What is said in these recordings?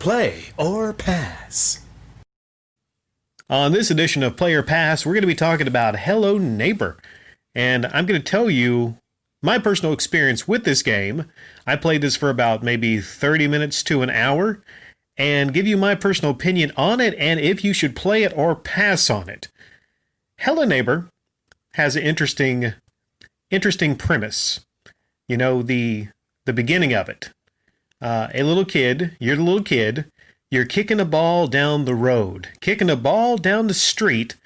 Play or pass. On this edition of Play or Pass, we're going to be talking about Hello Neighbor. And I'm going to tell you my personal experience with this game. I played this for about maybe 30 minutes to an hour and give you my personal opinion on it and if you should play it or pass on it. Hello Neighbor has an interesting premise. You know, the beginning of it. A little kid, you're the little kid, you're kicking a ball down the road, kicking a ball down the street,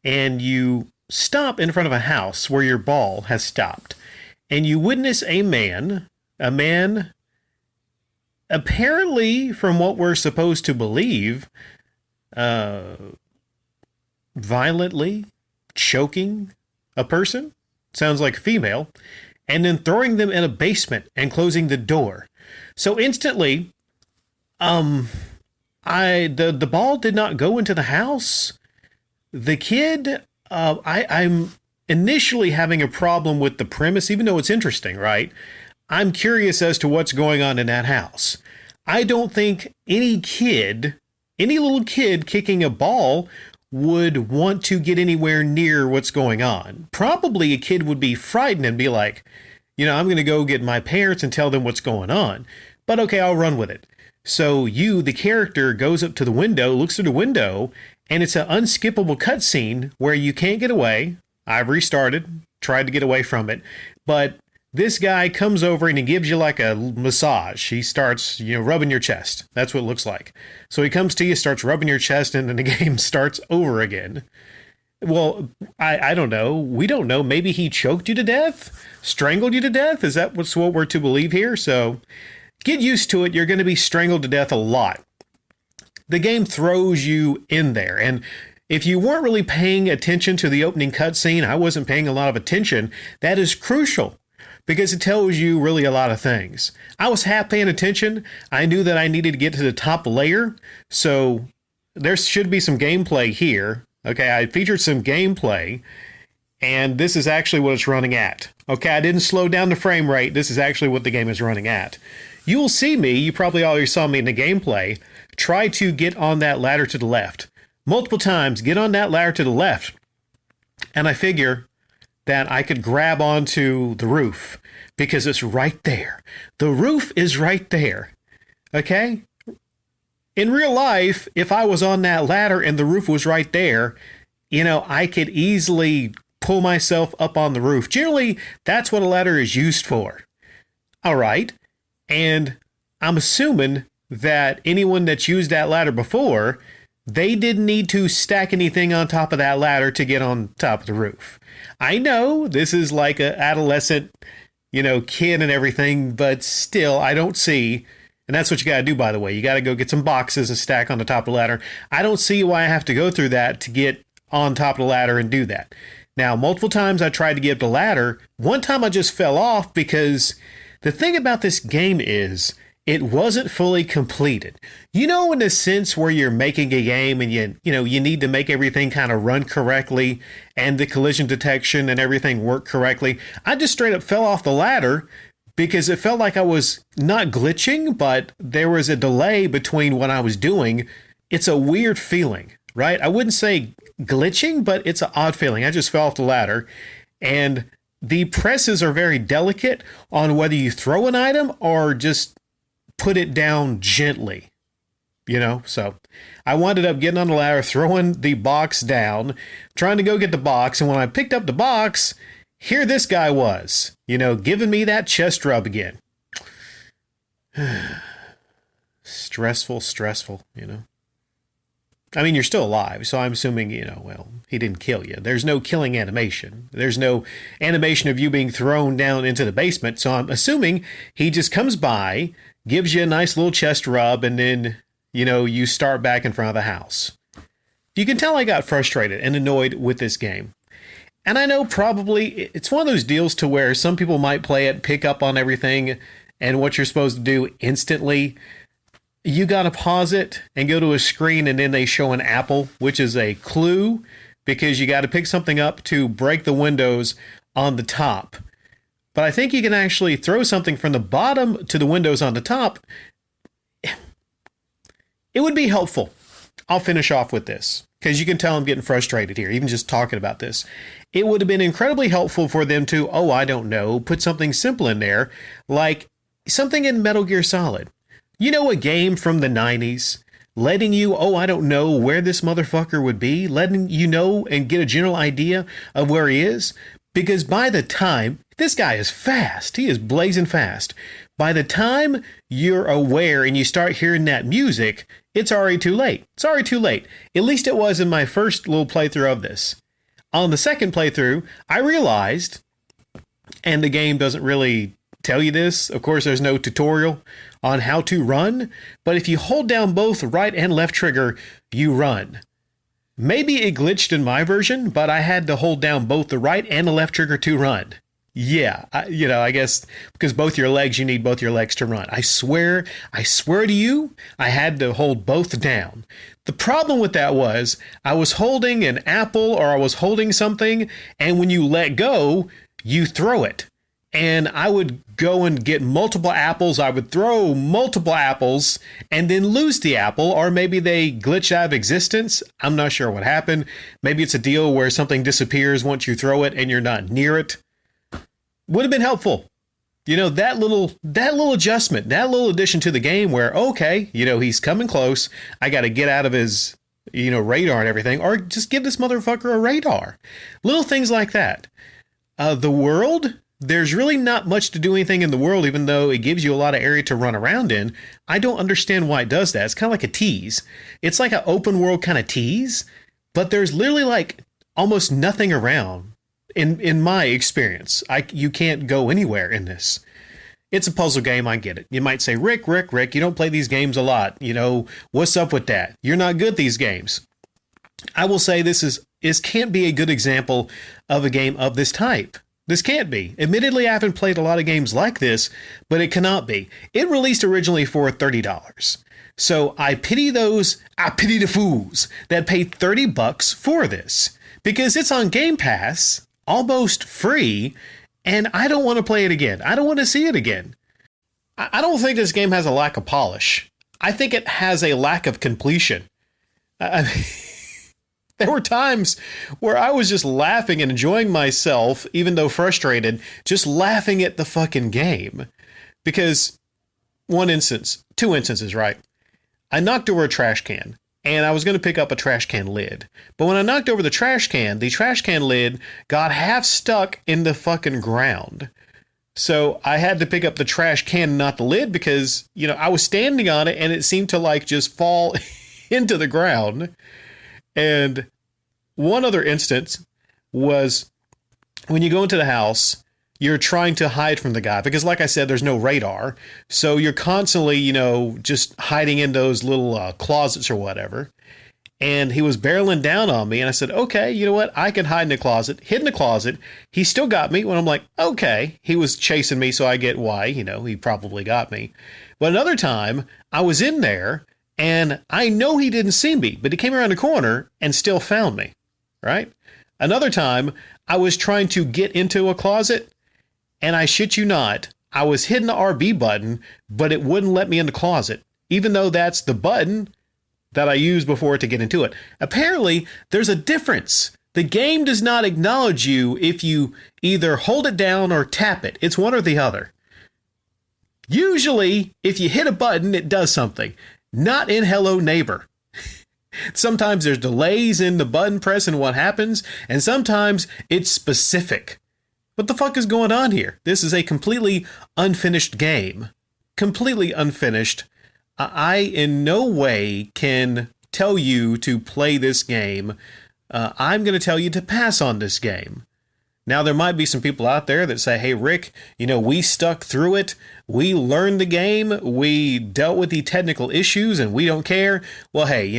and you stop in front of a house where your ball has stopped. And you witness a man apparently, from what we're supposed to believe, violently choking a person, sounds like a female, and then throwing them in a basement and closing the door. So instantly, the ball did not go into the house. The kid, I'm initially having a problem with the premise, even though it's interesting, right? I'm curious as to what's going on in that house. I don't think any little kid kicking a ball would want to get anywhere near what's going on. Probably a kid would be frightened and be like, I'm going to go get my parents and tell them what's going on. But okay, I'll run with it. So the character, goes up to the window, looks through the window, and it's an unskippable cutscene where you can't get away. I've restarted, tried to get away from it, but this guy comes over and he gives you like a massage. He starts, rubbing your chest. That's what it looks like. So he comes to you, starts rubbing your chest, and then the game starts over again. Well, I don't know. We don't know. Maybe he choked you to death? Strangled you to death? Is that what we're to believe here? So get used to it. You're going to be strangled to death a lot. The game throws you in there. And if you weren't really paying attention to the opening cutscene, I wasn't paying a lot of attention. That is crucial because it tells you really a lot of things. I was half paying attention. I knew that I needed to get to the top layer. So there should be some gameplay here. Okay, I featured some gameplay, and this is actually what it's running at. Okay, I didn't slow down the frame rate. This is actually what the game is running at. You will see me, you probably already saw me in the gameplay, try to get on that ladder to the left. Multiple times, get on that ladder to the left. And I figure that I could grab onto the roof because it's right there. The roof is right there. Okay? In real life, if I was on that ladder and the roof was right there, I could easily pull myself up on the roof. Generally, that's what a ladder is used for. All right. And I'm assuming that anyone that's used that ladder before, they didn't need to stack anything on top of that ladder to get on top of the roof. I know this is like an adolescent, kid and everything, but still, I don't see. And that's what you got to do, by the way. You got to go get some boxes and stack on the top of the ladder. I don't see why I have to go through that to get on top of the ladder and do that. Now, multiple times I tried to get up the ladder. One time I just fell off because the thing about this game is it wasn't fully completed. In the sense where you're making a game and you need to make everything kind of run correctly and the collision detection and everything work correctly. I just straight up fell off the ladder because it felt like I was not glitching, but there was a delay between what I was doing. It's a weird feeling, right? I wouldn't say glitching, but it's an odd feeling. I just fell off the ladder, and the presses are very delicate on whether you throw an item or just put it down gently, So I wound up getting on the ladder, throwing the box down, trying to go get the box, and when I picked up the box, here this guy was, giving me that chest rub again. Stressful. I mean, you're still alive, so I'm assuming, he didn't kill you. There's no killing animation. There's no animation of you being thrown down into the basement, so I'm assuming he just comes by, gives you a nice little chest rub, and then, you start back in front of the house. You can tell I got frustrated and annoyed with this game. And I know probably it's one of those deals to where some people might play it, pick up on everything and what you're supposed to do instantly. You got to pause it and go to a screen and then they show an apple, which is a clue because you got to pick something up to break the windows on the top. But I think you can actually throw something from the bottom to the windows on the top. It would be helpful. I'll finish off with this because you can tell I'm getting frustrated here, even just talking about this. It would have been incredibly helpful for them to, oh, I don't know, put something simple in there, like something in Metal Gear Solid. You know, a game from the 90s, letting you, oh, I don't know where this motherfucker would be, letting you know and get a general idea of where he is. Because by the time, this guy is fast, he is blazing fast. By the time you're aware and you start hearing that music, it's already too late. It's already too late. At least it was in my first little playthrough of this. On the second playthrough, I realized, and the game doesn't really tell you this, of course there's no tutorial on how to run, but if you hold down both right and left trigger, you run. Maybe it glitched in my version, but I had to hold down both the right and the left trigger to run. Yeah, I guess because both your legs, you need both your legs to run. I swear to you, I had to hold both down. The problem with that was I was holding an apple or I was holding something, and when you let go, you throw it. And I would go and get multiple apples. I would throw multiple apples and then lose the apple, or maybe they glitch out of existence. I'm not sure what happened. Maybe it's a deal where something disappears once you throw it and you're not near it. Would have been helpful. You know, that little adjustment, that little addition to the game where, okay, he's coming close. I got to get out of his, radar and everything, or just give this motherfucker a radar. Little things like that. The world, there's really not much to do anything in the world, even though it gives you a lot of area to run around in. I don't understand why it does that. It's kind of like a tease. It's like an open world kind of tease, but there's literally like almost nothing around. In my experience, you can't go anywhere in this. It's a puzzle game, I get it. You might say, Rick, you don't play these games a lot. What's up with that? You're not good at these games. I will say this can't be a good example of a game of this type. This can't be. Admittedly, I haven't played a lot of games like this, but it cannot be. It released originally for $30. So I pity the fools that paid $30 for this, because it's on Game Pass, almost free, and I don't want to play it again. I don't want to see it again. I don't think this game has a lack of polish. I think it has a lack of completion. There were times where I was just laughing and enjoying myself, even though frustrated, just laughing at the fucking game. Because two instances, right? I knocked over a trash can. And I was going to pick up a trash can lid. But when I knocked over the trash can lid got half stuck in the fucking ground. So I had to pick up the trash can, not the lid, because, I was standing on it and it seemed to like just fall into the ground. And one other instance was when you go into the house, you're trying to hide from the guy because, like I said, there's no radar. So you're constantly, just hiding in those little closets or whatever. And he was barreling down on me. And I said, okay, you know what? I can hide in the closet. Hid in the closet. He still got me when I'm like, okay. He was chasing me, so I get why, he probably got me. But another time, I was in there and I know he didn't see me, but he came around the corner and still found me, right? Another time, I was trying to get into a closet. And I shit you not, I was hitting the RB button, but it wouldn't let me in the closet, even though that's the button that I used before to get into it. Apparently, there's a difference. The game does not acknowledge you if you either hold it down or tap it. It's one or the other. Usually, if you hit a button, it does something. Not in Hello Neighbor. Sometimes there's delays in the button press and what happens, and sometimes it's specific. What the fuck is going on here? This is a completely unfinished game. Completely unfinished. I in no way can tell you to play this game. I'm going to tell you to pass on this game. Now, there might be some people out there that say, hey, Rick, we stuck through it. We learned the game. We dealt with the technical issues and we don't care. Well, hey,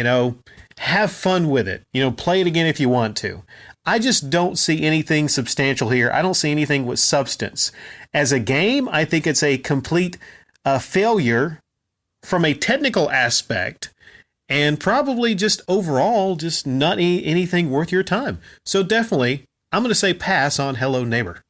have fun with it. Play it again if you want to. I just don't see anything substantial here. I don't see anything with substance. As a game, I think it's a complete failure from a technical aspect, and probably just overall, just not anything worth your time. So definitely, I'm going to say pass on Hello Neighbor.